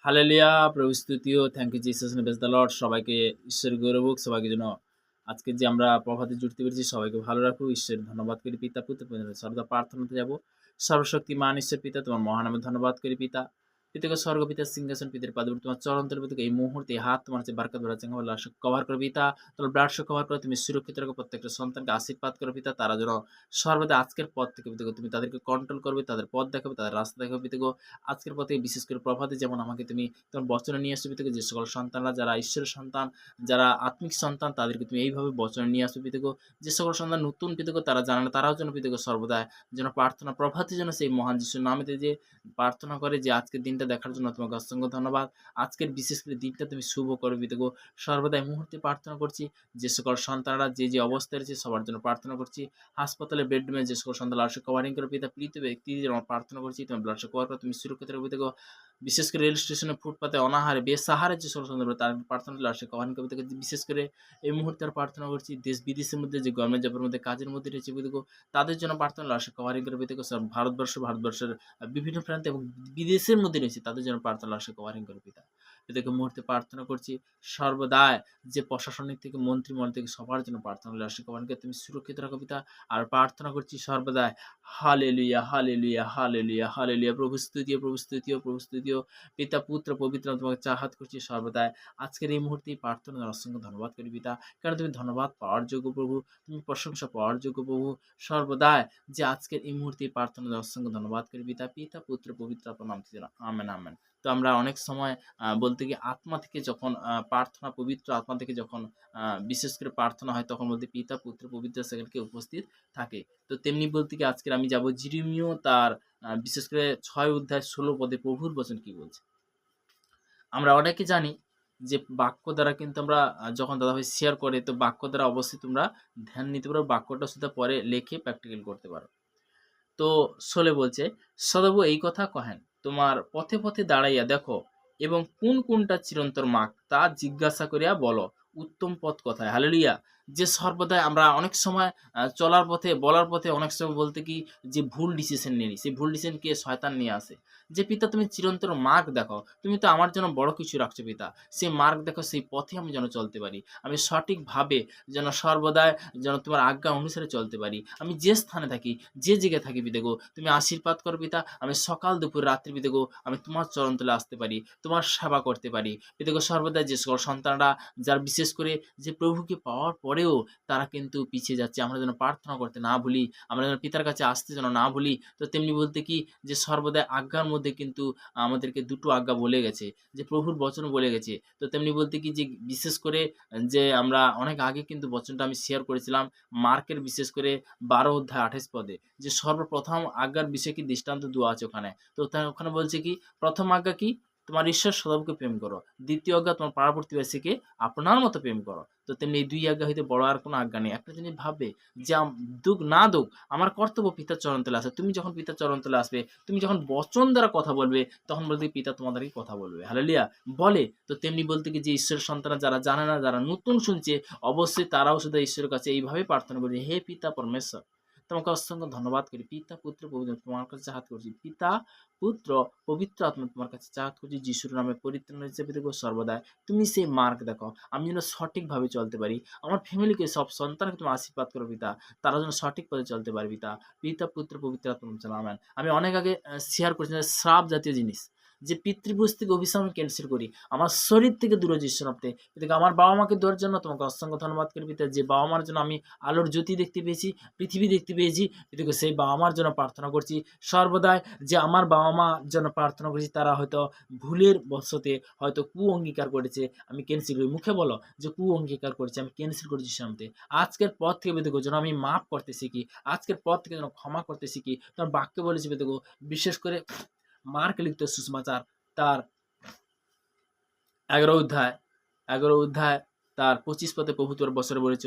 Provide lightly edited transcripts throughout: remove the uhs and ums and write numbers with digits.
Hallelujah, প্রভু স্তুতিও। Thank you Jesus, praise the Lord. সবাইকে ঈশ্বর গৌরব হোক। সবাইকে যেন আজকে যে আমরা প্রভাতে জুড়তে পেরেছি সবাইকে ভালো রাখুক। ঈশ্বরের ধন্যবাদ করি পিতা, পুত্র পবিত্র আত্মার সর্বদা প্রার্থনাতে যাব। সর্বশক্তিমান ঈশ্বর পিতা, তোমার মহানামে ধন্যবাদ করি পিতা। পিতাকে স্বর্গ পিতার সিংহাসন পিতার পাদবী তোমার চরণ তলে পিতাকে এই মুহূর্তে এই হাত তোমার যে বারকাত ভরা চাঙ্গা বলা কভার করে পিতা, তোমার ব্লাড কভার করে তুমি সুরক্ষিত রাখো। প্রত্যেকটা সন্তানকে আশীর্বাদ করো পিতা, তারা যেন সর্বদা আজকের পথ থেকে পিতাকে তুমি তাদেরকে কন্ট্রোল করবে, তাদের পথ দেখাবে, তাদের রাস্তা দেখাবে পিতাকে। আজকের পথে বিশেষ করে প্রভাতে যেমন আমাকে তুমি তোমার বচনে নিয়ে আসবে পিতাকে, যে সকল সন্তানরা যারা ঈশ্বরের সন্তান, যারা আত্মিক সন্তান, তাদেরকে তুমি এইভাবে বচনে নিয়ে আসবে পিতাকে। যে সকল সন্তান নতুন পিতাকে তারা জানে না, তারাও যেন পিতাকে সর্বদা যেন প্রার্থনা প্রভাতে যেন সেই মহান যিশুর নামেতে যে প্রার্থনা করে যে আজকের দিনটা দেখার জন্য তোমাকে অসংখ্য ধন্যবাদ। আজকের বিশেষ করে দিনটা তুমি শুভ করবে পিতাকে। সর্বদা এই মুহূর্তে প্রার্থনা করছি যে সকল সন্তানরা যে অবস্থায় রয়েছে সবার জন্য প্রার্থনা করছি। হাসপাতালে বেডরুমে যে সকল সন্তান লাশ কভারিং করে পিতা, পীড়িত ব্যক্তি যেমন প্রার্থনা করছি তুমি ব্লাড কভার করে তুমি সুরক্ষিত রাখবে পিতাকে। বিশেষ করে রেল স্টেশনে ফুটপাতে অনাহারে বেসাহারে যে সকল সন্তান তার প্রার্থনা লাশে কভারিং করে পিতাকে। বিশেষ করে এই মুহূর্তে আর প্রার্থনা করছি দেশ বিদেশের মধ্যে যে গভর্নমেন্ট জবের মধ্যে কাজের মধ্যে রয়েছে পিতাকে, তাদের জন্য প্রার্থনা লাশে কভারিং করে পিতাকে। সব ভারতবর্ষের বিভিন্ন প্রান্তে এবং বিদেশের মধ্যে রয়েছে তাদের জন্য প্রার্থনা লাশে কভারিং করে পিতা। পিতাকে মুহূর্তে প্রার্থনা করছি সর্বদাই যে প্রশাসনিক থেকে মন্ত্রীমণ্ডল থেকে সবার জন্য প্রার্থনা লাশে কভারিং করে তুমি সুরক্ষিত রাখো পিতা। আর প্রার্থনা করছি সর্বদাই হালেলুয়া, হালেলুয়া, হালেলুয়া, হালেলুয়া। প্রভু স্তুতিও, প্রভু স্তুতিও, প্রভু স্তুতিও। পিতা, পুত্র, পবিত্র আত্মা তোমাকে চাহাত করছি সর্বদাই। আজকের এই মুহূর্তে প্রার্থনার অসংখ্য ধন্যবাদ করি পিতা, কারণ তুমি ধন্যবাদ পাওয়ার যোগ্য প্রভু, তুমি প্রশংসা পাওয়ার যোগ্য প্রভু। সর্বদাই যে আজকের এই মুহূর্তে প্রার্থনার অসংখ্য ধন্যবাদ করি পিতা, পিতা, পুত্র, পবিত্র আত্মার নাম থেকে আমেন, আমেন। তো আমরা অনেক সময় বলতে গিয়ে আত্মা থেকে যখন প্রার্থনা, পবিত্র আত্মা থেকে যখন বিশেষ করে প্রার্থনা হয় তখন বলতে পিতা, পুত্র, পবিত্র সেখানে উপস্থিত থাকে। তো তেমনি বলতে গিয়ে আজকের আমি যাব জিরিমিয় তার বিশেষ করে 6 অধ্যায় 16 পদে প্রভুর বচন কি বলছে। আমরা অনেকে জানি যে বাক্য দ্বারা কিন্তু আমরা যখন দাদাভাই শেয়ার করে তো বাক্য দ্বারা অবশ্যই তোমরা ধ্যান নিতে পারো, বাক্যটা শুধু পরে লেখে প্র্যাকটিক্যাল করতে পারো। তো 16 বলছে, সদাবু এই কথা কহেন, তোমার পথে পথে দাঁড়াইয়া দেখো এবং কোন কোনটা চিরন্তর মার্গ তা জিজ্ঞাসা করিয়া বলো, উত্তম পথ কোথায়। হালেলুয়া। যে সর্বদাই আমরা অনেক সময় চলার পথে বলার পথে অনেক সময় বলতে কি যে ভুল ডিসিশন নিয়ে নিই, সেই ভুল ডিসিশন কে শয়তান নিয়ে আসে। যে পিতা তুমি চিরন্তর মার্গ দেখো, তুমি তো আমার জন্য বড় কিছু রাখছো পিতা, সেই মার্গ দেখো, সেই পথে আমি যেন চলতে পারি, আমি সঠিকভাবে যেন সর্বদাই যেন তোমার আজ্ঞা অনুসারে চলতে পারি। আমি যে স্থানে থাকি, যে জায়গায় থাকি পিতাগো, তুমি আশীর্বাদ করো পিতা। আমি সকাল দুপুর রাত্রি পিতাগো আমি তোমার চরণ তলে আসতে পারি, তোমার সেবা করতে পারি পিতাগো। সর্বদা যে সকল সন্তানরা যার বিশেষ করে যে প্রভুকে পাওয়ার পরেও তারা কিন্তু পিছিয়ে যাচ্ছে, আমরা যেন প্রার্থনা করতে না ভুলি, আমরা যেন পিতার কাছে আসতে যেন না ভুলি। তো তেমনি বলতে কি যে সর্বদাই আজ্ঞার মধ্যে কিন্তু আমাদেরকে দুটো আজ্ঞা বলে গেছে, যে প্রভুর বচন বলে গেছে। তো তেমনি বলতে কি যে বিশেষ করে যে আমরা অনেক আগে কিন্তু বচনটা আমি শেয়ার করেছিলাম মার্কের বিশেষ করে 12 অধ্যায় 28 পদে, যে সর্বপ্রথম আজ্ঞার বিষয়ে কি দৃষ্টান্ত দেওয়া আছে ওখানে। তো ওখানে বলছে কি প্রথম আজ্ঞা কি, তোমার ঈশ্বর সদাবকে প্রেম করো। দ্বিতীয় আজ্ঞা, তোমার পাড়া প্রতিবেশীকে আপনার মতো প্রেম করো। তো তেমনি এই 2 আজ্ঞা হইতে বড় আর কোনো আজ্ঞা নেই। একটা জিনিস ভাববে যে দুক না দুক আমার কর্তব্য পিতার চরণ তলে আসে। তুমি যখন পিতার চরণ তলে আসবে, তুমি যখন বচন দ্বারা কথা বলবে, তখন বলতে পিতা তোমাদেরকে কথা বলবে। হালেলুয়া বলে। তো তেমনি বলতে কি যে ঈশ্বরের সন্তানরা যারা জানে না, যারা নতুন শুনছে, অবশ্যই তারাও শুধু ঈশ্বরের কাছে এইভাবে প্রার্থনা করবে, হে পিতা পরমেশ্বর, তোমাকে অসংখ্য ধন্যবাদ করি। পিতা, পুত্র, পবিত্র তোমার কাছে চাহাত করছি। পিতা, পুত্র, পবিত্র আত্মা তোমার কাছে চাহাত করছি, যিশুর নামে পরিত্রাণ হিসেবে দেখো সর্বদাই তুমি সেই মার্গ দেখো, আমি যেন সঠিকভাবে চলতে পারি। আমার ফ্যামিলিকে সব সন্তানকে তুমি আশীর্বাদ করো পিতা, তারা যেন সঠিক পথে চলতে পারে পিতা। পিতা, পুত্র, পবিত্র আত্মা আমেন। আমি অনেক আগে শেয়ার করেছি শ্রাপ জাতীয় জিনিস, যে পিতৃপুরুষ থেকে অভিশাপ আমি ক্যান্সেল করি, আমার শরীর থেকে দূরে যিশু নামতে পিতাকে। আমার বাবা মাকে দেওয়ার জন্য তোমাকে অসংখ্য ধন্যবাদ করি পিতা, যে বাবা মার জন্য আমি আলোর জ্যোতি দেখতে পেয়েছি, পৃথিবী দেখতে পেয়েছি পিতাকে, সেই বাবা মার জন্য প্রার্থনা করছি সর্বদাই। যে আমার বাবা মা জন্য প্রার্থনা করছি, তারা হয়তো ভুলের বশতে হয়তো অঙ্গীকার করেছে, আমি ক্যান্সেল করি। মুখে বলো যে অঙ্গীকার করেছে, আমি ক্যান্সেল করেছি সামতে। আজকের পর থেকে বেদগো যেন আমি মাফ করতে শিখি, আজকের পর থেকে যেন ক্ষমা করতে শিখি। তোমার বাক্যে বলেছি বেদগো, বিশেষ করে মার্ক লিখিত সুসমাচার তার 11 অধ্যায় তার 25 পদে প্রভু তোমার বছরে বলেছ,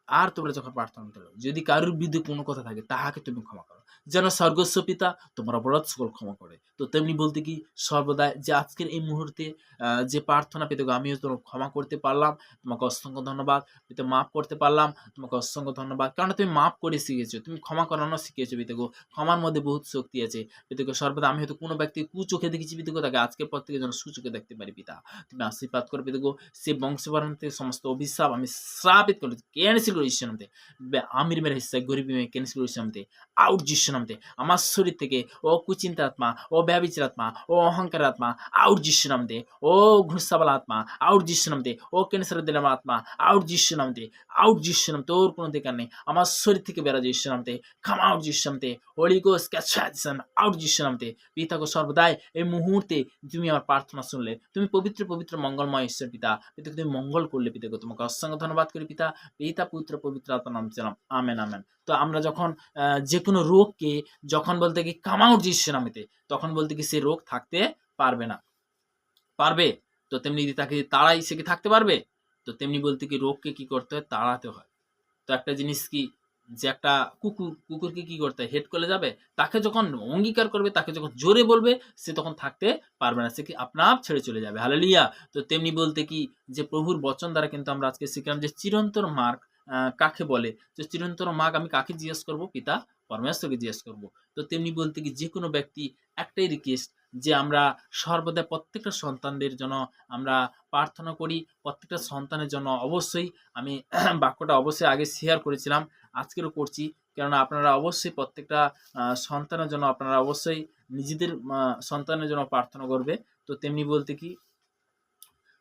আর তোমরা যখন প্রার্থনা করো, যদি কারোর বিরুদ্ধে কোনো কথা থাকে তাহাকে তুমি ক্ষমা করো। যেন স্বর্গস্ব পিতা তোমার অপরাধ সকল ক্ষমা করে। তো তেমনি বলতে কি সর্বদাই যে আজকের এই মুহূর্তে যে প্রার্থনা পিতাগো আমিও তোমার ক্ষমা করতে পারলাম, তোমাকে অসংখ্য ধন্যবাদ। পিতা মাফ করতে পারলাম, তোমাকে অসংখ্য ধন্যবাদ। কারণ তুমি মাফ করে শিখিয়েছো, তুমি ক্ষমা করানো শিখিয়েছো পিতাগো। ক্ষমার মধ্যে বহুত শক্তি আছে। পিতাগো সর্বদা আমি হয়তো কোনো ব্যক্তি কুচোখে দেখেছি পিতাগো, তাকে আজকের পর থেকে যেন সুচোখে দেখতে পারি পিতা। তুমি আশীর্বাদ করো পিতাগো। সে বংশপরম্পরা থেকে সমস্ত অভিশাপ আমি শ্রাপিত করি, ক্যানসেল করি ঈশ্বর নামে। আমির মেরে হিস্সা গরিবী মেয়ে ক্যানসেল করি ঈশ্বর নামে। আউট যিশু নামে। আমার শরীর থেকে ও কুচিন্তা আত্মা, ও ব্যভিচার আত্মা, ও অহংকার আত্মা, আউট যিশু নামে। ও ঘুষাওয়ালা আত্মা, আউট যিশু নামে। ও ক্যান্সার দিলাম আত্মা, আউট যিশু নামে। আউট যিশু নাম, তোর কোনো অধিকার নেই আমার শরীর থেকে বেড়া যিশু নামে। কাম আউট যিশু নামে। হোলি গোস্ট ক্যাচান আউট যিশু নামে। পিতাকে সর্বদাই এই মুহূর্তে তুমি আমার প্রার্থনা শুনলে, তুমি পবিত্র পবিত্র মঙ্গলময় ঈশ্বর পিতা। পিতাকে তুমি মঙ্গল করলে পিতাকে তোমাকে অসংখ্য ধন্যবাদ করি পিতা। পিতা পুত্র পবিত্র আত্মার নাম চালাম, আমেন আমেন। তো আমরা যখন যে কোনো রোগকে যখন বলতে কি কাম আউট যিশু নামেতে, তখন বলতে কি সে রোগ থাকতে পারবে না। পারবে? তো তেমনি তাকে তাড়াই সে কি থাকতে পারবে? তো তেমনি বলতে কি রোগকে কি করতে হয়? তাড়াতে হয়। তো একটা জিনিস কি, যে একটা কুকুরকে কি করতে হয়? হেড করলে যাবে? তাকে যখন অঙ্গীকার করবে, তাকে যখন জোরে বলবে, সে তখন থাকতে পারবে না। সে কি আপনা আপ ছেড়ে চলে যাবে। হালেলুয়া! তো তেমনি বলতে কি যে প্রভুর বচন দ্বারা কিন্তু আমরা আজকে শিখলাম যে চিরন্তর মার্গ কাকে বলে? যে চিরন্তর মার্গ আমি কাকে জিজ্ঞেস করব? পিতা পরমেশ্বরকে জিজ্ঞেস করব। তো তেমনি বলতে কি যেকোনো ব্যক্তি একটাই রিকোয়েস্ট, যে আমরা সর্বদা প্রত্যেকটা সন্তানদের জন্য আমরা প্রার্থনা করি। প্রত্যেকটা সন্তানের জন্য অবশ্যই আমি বাক্যটা অবশ্যই আগে শেয়ার করেছিলাম, আজকেরও করছি। কেননা আপনারা অবশ্যই প্রত্যেকটা সন্তানের জন্য আপনারা অবশ্যই নিজেদের সন্তানের জন্য প্রার্থনা করবে। তো তেমনি বলতে কি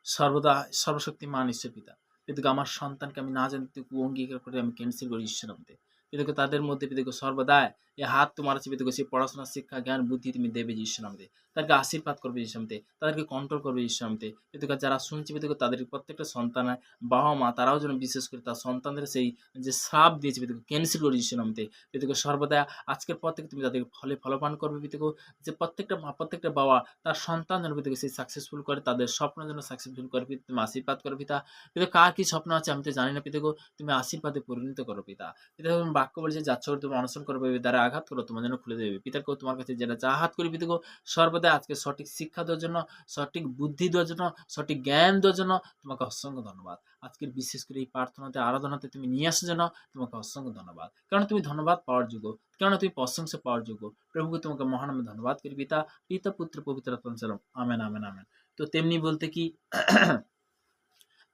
সর্বদা সর্বশক্তিমান ঈশ্বর পিতা, পিতাকে আমার সন্তানকে আমি না জানতে অঙ্গীকার করে আমি ক্যান্সেল করি ঈশ্বর নামে। পিতাকে তাদের মধ্যে পিতাকে সর্বদা এই হাত তোমার আছে পিতাকে সেই পড়াশোনা শিক্ষা জ্ঞান বুদ্ধি তুমি দেবে ঈশ্বর নামে। তাদেরকে আশীর্বাদ করবে ঈশ্বর নামে, তাদেরকে কন্ট্রোল করবে ঈশ্বর নামে। পিতাকে যারা শুনছে পিতাকে তাদের প্রত্যেকটা সন্তানের বাবা মা তারাও যেন বিশেষ করে তার সন্তানদের সেই যে শ্রাপ দিয়েছে পিতাকে ক্যান্সেল করে ঈশ্বর নামে। পিতাকে সর্বদা আজকের পর থেকে তুমি তাদেরকে ফলে ফলবান করবে পিতাকে। যে প্রত্যেকটা মা প্রত্যেকটা বাবা তার সন্তান যেন পিতাকে সেই সাকসেসফুল করে, তাদের স্বপ্ন যেন সাকসেসফুল করে পিতা। তুমি আশীর্বাদ করো পিতা। পিতা কার কি স্বপ্ন আছে আমি তো জানি না পিতাগো, তুমি আশীর্বাদে পরিণত করো পিতা। পিতা তুমি বাক্য বলছে যাচ্ছ তুমি অনশন করবে, দ্বারা আঘাত করো তোমার জন্য খুলে দেবে। পিতাকে তোমার কাছে যেটা যা হাত করি পিতাগো, সর্বদা আজকে সঠিক শিক্ষা দেওয়ার জন্য, সঠিক বুদ্ধি দেওয়ার জন্য, সঠিক জ্ঞান দেওয়ার জন্য তোমাকে অসংখ্য ধন্যবাদ। আজকের বিশেষ করে এই প্রার্থনাতে আরাধনাতে তুমি নিয়ে আসার জন্য তোমাকে অসংখ্য ধন্যবাদ। কারণ তুমি ধন্যবাদ পাওয়ার যোগ্য, কারণ তুমি প্রশংসা পাওয়ার যোগ্য। প্রভুকে তোমাকে মহানামে ধন্যবাদ করি পিতা, পিতা পুত্র পবিত্র আত্মার নামে আমেন আমেন আমেন। তো তেমনি বলতে কি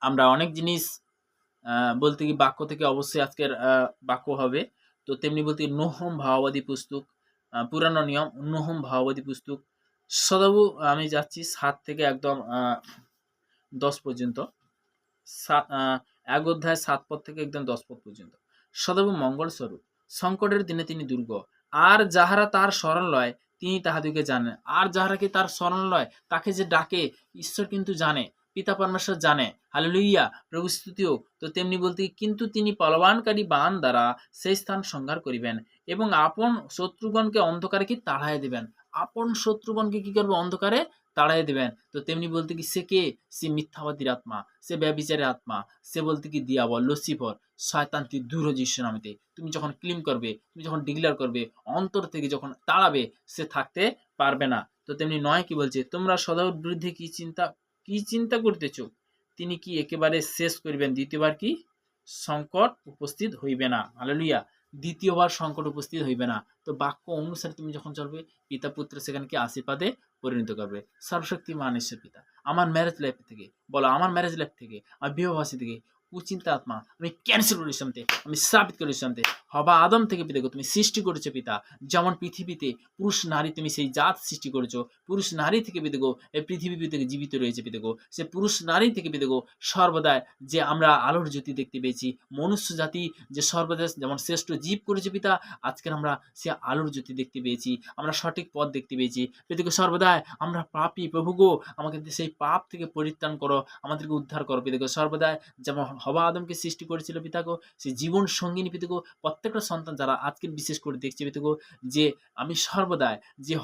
আমরা অনেক জিনিস বলতে কি বাক্য থেকে অবশ্যই আজকের বাক্য হবে। তো তেমনি বলতে নহম ভাওবাদী পুস্তক, পুরানো নিয়ম নহম ভাওবাদী পুস্তক সদাবু আমি যাচ্ছি ৭ থেকে একদম ১০ পর্যন্ত। ১ অধ্যায় ৭ পদ থেকে একদম ১০ পদ পর্যন্ত। সদাবু মঙ্গল স্বরূপ, সংকটের দিনে তিনি দুর্গ। আর যাহারা তার শরণ লয় তিনি তাহাদিগকে জানেন। আর যাহারা কি তার শরণ লয়, তাকে যে ডাকে ঈশ্বর কিন্তু জানে, পিতা পরমেশ্বর জানে। হালেলুইয়া! প্রভু স্তুতি হোক। তো তেমনি বলতে কিন্তু তিনি বলবানকারী বাণ দ্বারা সেই স্থান সংহার করিবেন এবং আপন শত্রুগণকে অন্ধকারে কি তাড়াইয়া দিবেন। আপন শত্রুগণকে কি করবে? অন্ধকারে তাড়াইয়া দিবেন। তো তেমনি বলতে কি সে কে? সে মিথ্যাবাদীর আত্মা, সে ব্যভিচারের আত্মা, সে বলতে কি দিয়াবল, লুসিফর, শয়তানটি দূর হ যিশু নামেতে। তুমি যখন ক্লেম করবে, তুমি যখন ডিক্লেয়ার করবে, অন্তর থেকে যখন তাড়াবে, সে থাকতে পারবে না। তো তেমনি ৯ কি বলছে? তোমরা সদার বিরুদ্ধে কি চিন্তা করিতেছ? তিনি কি একেবারে শেষ করিবেন? দ্বিতীয়বার কি সংকট উপস্থিত হইবে না। হালেলুয়া! দ্বিতীয়বার সংকট উপস্থিত হইবে না। তো বাক্য অনুসারে তুমি যখন চলবে, পিতা পুত্র সেখানে কি আশীর্বাদে পরিণত করবে। সর্বশক্তিমান ঈশ্বর পিতা, আমার ম্যারেজ লাইফ থেকে বলো, আমার ম্যারেজ লাইফ থেকে, আমার বিবাহবাসী থেকে কুচিন্তা আত্মা আমি ক্যান্সেল করি শান্তি, আমি স্থাপিত করি শান্তি। হবা আদম থেকে পিতাকে তুমি সৃষ্টি করেছো পিতা। যেমন পৃথিবীতে পুরুষ নারী তুমি সেই জাত সৃষ্টি করেছো, পুরুষ নারী থেকে পিতাগো এই পৃথিবী পিতাকে জীবিত রয়েছে পিতাগো। সে পুরুষ নারী থেকে পিতাগো সর্বদা যে আমরা আলোর জ্যোতি দেখতে পেয়েছি, মনুষ্য জাতি যে সর্বদা যেমন শ্রেষ্ঠ জীব করেছে পিতা, আজকের আমরা সে আলোর জ্যোতি দেখতে পেয়েছি, আমরা সঠিক পথ দেখতে পেয়েছি পিতাকে। সর্বদাই আমরা পাপী প্রভু গো, আমাকে সেই পাপ থেকে পরিত্রাণ করো, আমাদেরকে উদ্ধার করো পিতাকে। সর্বদাই যেমন হবা আদমকে সৃষ্টি করেছিল পিতাগো, সেই জীবন সঙ্গিনী পিতাগো, প্রত্যেক প্রত্যেকটা সন্তান যারা আজকে বিশেষ করে দেখছি পিতাগো, যে আমি সর্বদাই যে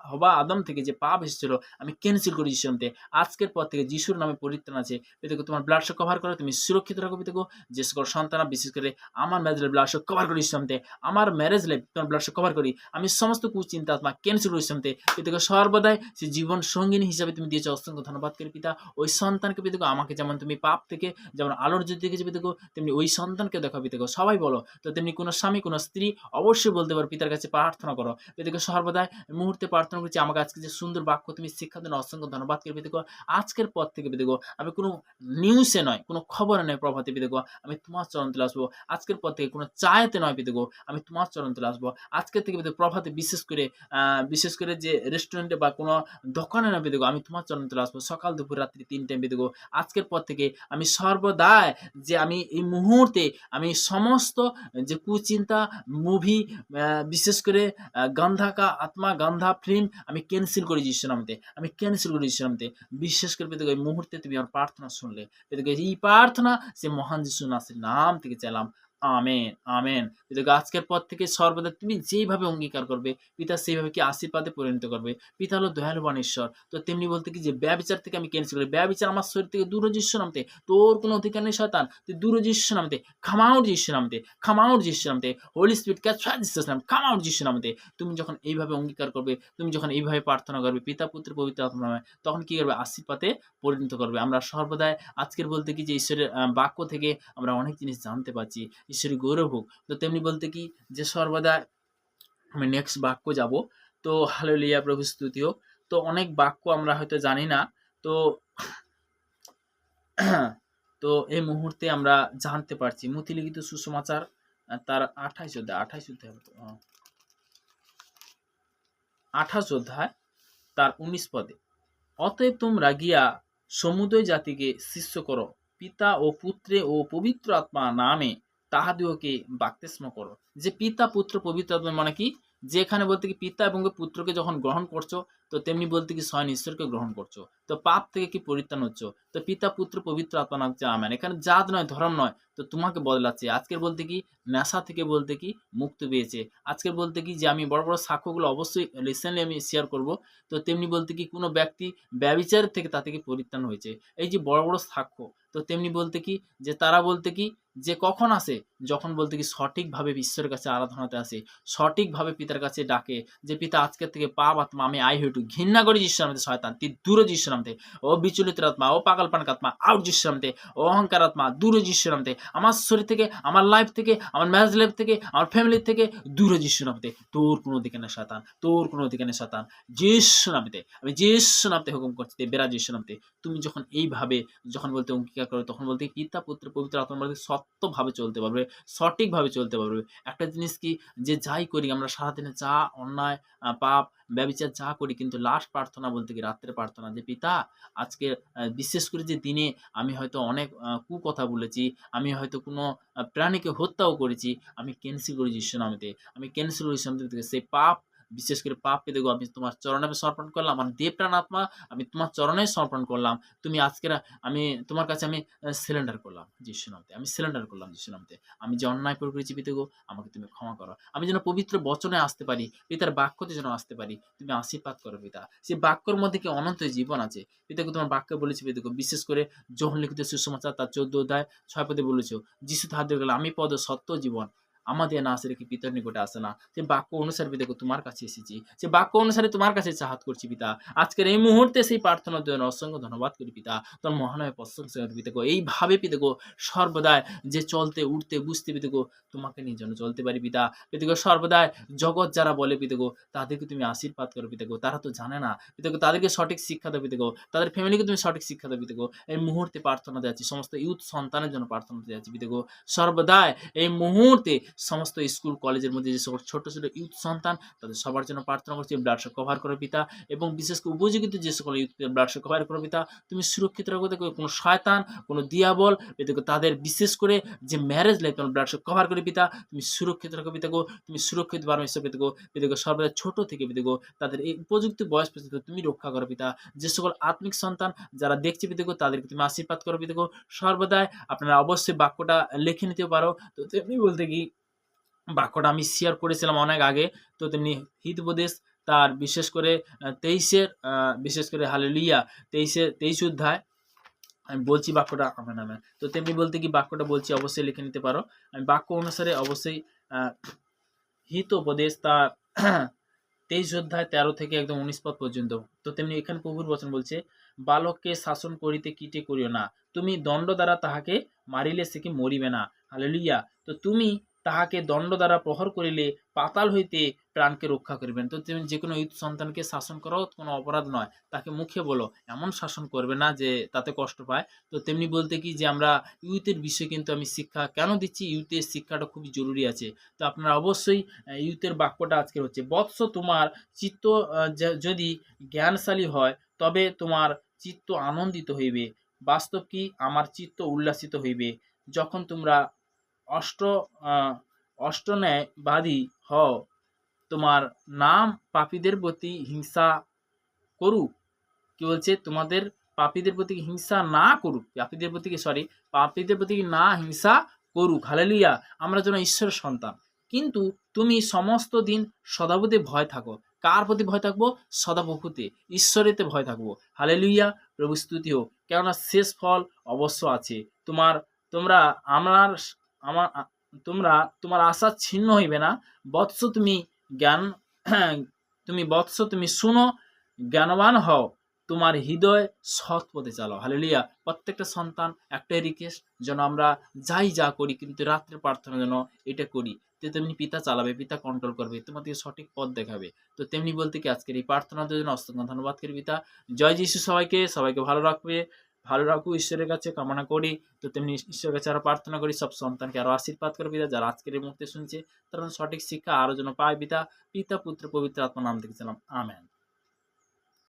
হবা আদম থেকে যে পাপ এসেছিল আমি ক্যান্সেল করি যিশুর নামে। আজকের পর থেকে যিশুর নামে পরিত্রাণ আছে পিতাগো। তোমার ব্লাড শো কভার করো, তুমি সুরক্ষিত রাখো পিতাগো। যে সকল সন্তানরা বিশেষ করে আমার ম্যারেজ ব্লাড শো কভার করি যিশুর নামে। আমার ম্যারেজ লাইফ তোমার ব্লাড শো কভার করি। আমি সমস্ত কুচিন্তা আত্মা ক্যান্সেল করি যিশুর নামে। পিতাগো সর্বদাই সে জীবন সঙ্গিনী হিসাবে তুমি দিয়েছো, অসংখ্য ধন্যবাদ করি পিতা। ওই সন্তানকে পিতাগো আমাকে যেমন তুমি পাপ থেকে যেমন আলোর জ্যোতি দেখেছো পিতাগো, তেমনি ওই সন্তানকে দেখো পিতাগো। সবাই বলো তো তেমনি কোনো স্বামী কোনো স্ত্রী অবশ্যই বলতে পারো পিতার কাছে প্রার্থনা করো পিতাকে। সর্বদাই মুহূর্তে প্রার্থনা করছি আমাকে আজকে যে সুন্দর বাক্য তুমি শিক্ষা দেন, অসংখ্য ধন্যবাদ করি পিতাগো। আজকের পর থেকে পিতাগো আমি কোনো নিউজে নয়, কোনো খবরে নয় প্রভাতে পিতাগো, আমি তোমার চরণ তুলে আসবো। আজকের পর থেকে কোনো চায়েতে নয় পিতাগো, আমি তোমার চরণ তুলে আসবো। আজকের থেকে পিতাগো প্রভাতে বিশেষ করে যে রেস্টুরেন্টে বা কোনো দোকানে নয় পিতাগো, আমি তোমার চরণ তুলে আসবো। সকাল দুপুর রাত্রি 3 টাইম পিতাগো। আজকের পর থেকে আমি সর্বদাই যে আমি এই মুহূর্তে আমি সমস্ত যে কুচিন্তা মুভি বিশেষ করে গান্ধা কা আত্মা গান্ধা ফিল্ম আমি ক্যান্সেল করে যিশুর নামে। আমি ক্যান্সেল করে যিশুর নামে। বিশেষ করে পিতাগো এই মুহূর্তে তুমি আমার প্রার্থনা শুনলে পিতাগো, এই প্রার্থনা সে মহান যিশু নাসির নাম থেকে চাইলাম। Amen, amen. পিতাগো আজকের পর থেকে সর্বদা তুমি যেইভাবে অঙ্গীকার করবে পিতা সেইভাবে কি আশীর্বাদে পরিণত করবে। পিতা হলো দয়ালুবান ঈশ্বর। তো তেমনি বলতে কি যে ব্যভিচার থেকে আমি ক্যান্সেল করি। ব্যভিচার আমার শরীর থেকে দূর হয়ে যিশুর নামে। তোর কোনো অধিকার নেই শয়তান, তুই দূর হয়ে যিশুর নামে। কাম আউট যিশুর নামে, কাম আউট যিশুর নামে। Holy spirit catch fire Jesus নাম, কাম আউট যিশুর নামে। তুমি যখন এইভাবে অঙ্গীকার করবে, তুমি যখন এইভাবে প্রার্থনা করবে পিতা পুত্র পবিত্র আত্মার নামে, তখন কি করবে? আশীর্বাদে পরিণত করবে। আমরা সর্বদাই আজকের বলতে কি যে ঈশ্বরের বাক্য থেকে আমরা অনেক জিনিস জানতে পারছি। ঈশ্বরের গৌরব হোক। তো তেমনি বলতে কি যে সর্বদা আমি নেক্সট বাক্য যাব। তো হালেলুয়া, প্রভু স্তুতি হোক। তো অনেক বাক্য আমরা হয়তো জানি না। তো তো এই মুহূর্তে আমরা জানতে পারছি মথিলিখিত সুসমাচার তার 28 অধ্যায় 28 অধ্যায় তার 19 পদে, অতএব তোমরা গিয়া সমুদয় জাতিকে শিষ্য করো, পিতা ও পুত্রে ও পবিত্র আত্মা নামে তাহাদিওকে বাপ্তিস্ম করো। যে পিতা পুত্র পবিত্র আত্মা মানে কি? যে এখানে বলতে কি পিতা এবং পুত্রকে যখন গ্রহণ করছো, তো তেমনি বলতে কি স্বয়ং ঈশ্বরকে গ্রহণ করছো, তো পাপ থেকে কি পরিত্রাণ হচ্ছ। তো পিতা পুত্র পবিত্র আত্মা নাম আমেন। এখানে জাত নয়, ধর্ম নয়, তো তোমাকে বদলাচ্ছে। আজকের বলতে কি নেশা থেকে বলতে কি মুক্তি পেয়েছে। আজকের বলতে কি যে আমি বড় বড় সাক্ষ্যগুলো অবশ্যই রিসেন্টলি আমি শেয়ার করব। তো তেমনি বলতে কি কোনো ব্যক্তি ব্যভিচার থেকে তা থেকে পরিত্রাণ হয়েছে, এই যে বড় বড় সাক্ষ্য। তো তেমনি বলতে কি যে তারা বলতে কি যে কখন আসে, যখন বলতে কি সঠিকভাবে ঈশ্বরের কাছে আরাধনাতে আসে, সঠিকভাবে পিতার কাছে ডাকে যে পিতা আজকের থেকে পাপ আত্মা আমি আই হইটু ঘৃণা করি যিশুর নামে। শয়তান তুই দূরে যিশুর নামে। ও বিচলিত আত্মা, ও পাগলপানক আত্মা আউট যিশুর নামে। ও অহংকার আত্মা দূরে যিশুর নামে। আমার শরীর থেকে, আমার লাইফ থেকে, আমার ম্যারেজ লাইফ থেকে, আমার ফ্যামিলির থেকে দূরে যিশুর নামে। তোর কোনো অধিকার নেই শয়তান, তোর কোনো অধিকার নেই শয়তান। যিশুর নামে আমি যিশুর নামে হুকুম করছি, বেরা যিশুর নামে। তুমি যখন এইভাবে যখন বলতে অঙ্গীকার করো, তখন বলতে পিতা পুত্র পবিত্র আত্মার মধ্যে সত্যভাবে চলতে পারবে, সঠিকভাবে চলতে পারবে। একটা জিনিস কি যে যাই করি আমরা সারাদিনে, যা অন্যায় পাপ ব্যভিচার যা করি, কিন্তু লাস্ট প্রার্থনা বলতে কি রাত্রে প্রার্থনা যে পিতা আজকে বিশেষ করে যে দিনে আমি হয়তো অনেক কুকথা বলেছি, আমি হয়তো কোনো প্রাণীকে হত্যাও করেছি, আমি ক্যান্সেল করি যিশুর নামেতে। আমি ক্যান্সেল করি যিশুর নামে থেকে সেই পাপ, বিশেষ করে পাপ পেতে আমি তোমার চরণে সমর্পণ করলাম। আমার দেহ প্রাণ আত্মা আমি তোমার চরণে সমর্পণ করলাম। তুমি আজকের আমি তোমার কাছে আমি সিলিন্ডার করলাম যিশুর নামে। আমি সিলিন্ডার করলাম যিশুর নামে। আমি যে অন্যায় করে করেছি পিতাগো, আমাকে তুমি ক্ষমা করো। আমি যেন পবিত্র বচনে আসতে পারি, পিতার বাক্যতে যেন আসতে পারি। তুমি আশীর্বাদ করো পিতা। সেই বাক্যর মধ্যে কি অনন্ত জীবন আছে পিতাগো। তোমার বাক্য বলেছি পিতাগো, বিশেষ করে যোহন লিখিত সুসমাচার তার 14 অধ্যায় 6 পদে বলেছো, যিশু তাহার দিয়ে গেল আমি পদ সত্য জীবন, আমাদের না আসে রেখে পিতার নিকটে আসে না। সে বাক্য অনুসারে পিতাগো তোমার কাছে এসেছি, সে বাক্য অনুসারে তোমার কাছে চাহাত করছি পিতা। আজকের এই মুহূর্তে সেই প্রার্থনার জন্য অসংখ্য ধন্যবাদ করি পিতা। তোর মহানয় প্রশংসা করি পিতাগো। এইভাবে পিতাগো সর্বদাই যে চলতে উঠতে বুঝতে পিতাগো তোমাকে নিয়ে যেন চলতে পারি পিতা। পিতাগো সর্বদাই জগৎ যারা বলে পিতাগো তাদেরকে তুমি আশীর্বাদ করো পিতাগো। তারা তো জানে না পিতাগো, তাদেরকে সঠিক শিক্ষা দাও পিতাগো। তাদের ফ্যামিলিকে তুমি সঠিক শিক্ষা দাও পিতাগো। এই মুহূর্তে প্রার্থনা যাচ্ছি সমস্ত ইউথ সন্তানের জন্য, প্রার্থনা যাচ্ছি পিতাগো। সর্বদাই এই মুহূর্তে সমস্ত স্কুল কলেজের মধ্যে যে সকল ছোট ছোট ইউথ সন্তান তাদের সবার জন্য প্রার্থনা করছি, ব্লাড কভার করো পিতা। এবং বিশেষ করে উপযোগিত যে সকল ইউথ ব্লাড কভার করো পিতা। তুমি সুরক্ষিত রাখো দেখো, কোনো শয়তান কোনো দিয়াবল পিতাগো তাদের বিশেষ করে যে ম্যারেজ লাইফ তোমার ব্লাড কভার করে পিতা। তুমি সুরক্ষিত রাখো পিতাগো। তুমি সুরক্ষিত পারমেশ্বর পিতাগো। পিতাগো সর্বদা ছোট থেকে পিতাগো তাদের এই উপযুক্ত বয়স পর্যন্ত তুমি রক্ষা করো পিতা। যে সকল আত্মিক সন্তান যারা দেখছে পিতাগো তাদেরকে তুমি আশীর্বাদ করো পিতাগো। সর্বদাই আপনারা অবশ্যই বাক্যটা লিখে নিতে পারো। তো তেমনি বলতে কি বাক্যটা আমি শেয়ার করেছিলাম অনেক আগে। তো তেমনি হিতোপদেশ তার বিশেষ করে ২৩-এর বিশেষ করে হালেলুইয়া ২৩ অধ্যায় আমি বলছি বাক্যটা আমেন, আমেন। তো তেমনি বলতে কি বাক্যটা বলছি অবশ্যই লিখে নিতে পারো। আমি বাক্য অনুসারে অবশ্যই হিতোপদেশ তার ২৩ অধ্যায় ১৩ থেকে একদম ১৯ পদ পর্যন্ত। তো তেমনি এখানে প্রভুর বচন বলছে, বালককে শাসন করিতে কীটে করিও না, তুমি দণ্ড দ্বারা তাহাকে মারিলে সে কি মরিবে না। হালেলুইয়া। তো তুমি তাহাকে দণ্ড দ্বারা প্রহর করিলে পাতাল হইতে প্রাণকে রক্ষা করিবেন। তো তুমি যে কোনো ইয়ুথ সন্তানকে শাসন করাও কোনো অপরাধ নয়। তাকে মুখে বলো, এমন শাসন করবে না যে তাতে কষ্ট পায়। তো তেমনি বলতে কি যে আমরা ইয়ুথের বিষয়ে কিন্তু আমি শিক্ষা কেন দিচ্ছি, ইয়ুথের শিক্ষাটা খুবই জরুরি আছে। তো আপনারা অবশ্যই ইয়ুথের বাক্যটা আজকের হচ্ছে, বৎস তোমার চিত্ত যদি জ্ঞানশালী হয়, তবে তোমার চিত্ত আনন্দিত হইবে। বাস্তব কি, আমার চিত্ত উল্লাসিত হইবে, যখন তোমরা অষ্ট অষ্টন্যায়বাদী হও। তোমার নাম পাপীদের প্রতি হিংসা করুক। কি বলছে, তোমাদের পাপীদের প্রতি হিংসা না করুক, পাপীদের প্রতি না হিংসা করুক। হালেলুইয়া। আমরা যেন ঈশ্বরের সন্তান, কিন্তু তুমি সমস্ত দিন সদাপ্রভুতে ভয় থাকো। কার প্রতি ভয় থাকবো? সদাপ্রভুতে, ঈশ্বরেতে ভয় থাকবো। হালেলুইয়া। প্রভু স্তুতি হোক। কেননা শেষ ফল অবশ্য আছে। তোমার তোমরা আমার আমার তোমরা তোমার আশা ছিন্ন হইবে না। বৎস তুমি জ্ঞান তুমি শুনো, জ্ঞানবান হও, তোমার হৃদয় সৎ পথে চালাও। হালেলুইয়া। প্রত্যেকটা সন্তান একটাই রিকোয়েস্ট, যেন আমরা যাই যা করি কিন্তু রাত্রে প্রার্থনা যেন এটা করি। তো তেমনি পিতা চালাবে, পিতা কন্ট্রোল করবে, তোমাদেরকে সঠিক পথ দেখাবে। তো তেমনি বলতে কি আজকের এই প্রার্থনার জন্য অসংখ্য ধন্যবাদ করি পিতা। জয় যিশু। সবাইকে ভালো রাখবে, ভালো রাখুক ঈশ্বরের কাছে কামনা করি। তো তেমনি ঈশ্বরের কাছে আরো প্রার্থনা করি সব সন্তানকে আরো আশীর্বাদ করে পিতা, যারা আজকের এই মুহূর্তে শুনছে তারা সঠিক শিক্ষা আরো যেন পায় পিতা। পিতা পুত্র পবিত্র আত্মার নাম থেকে চালাম, আমেন।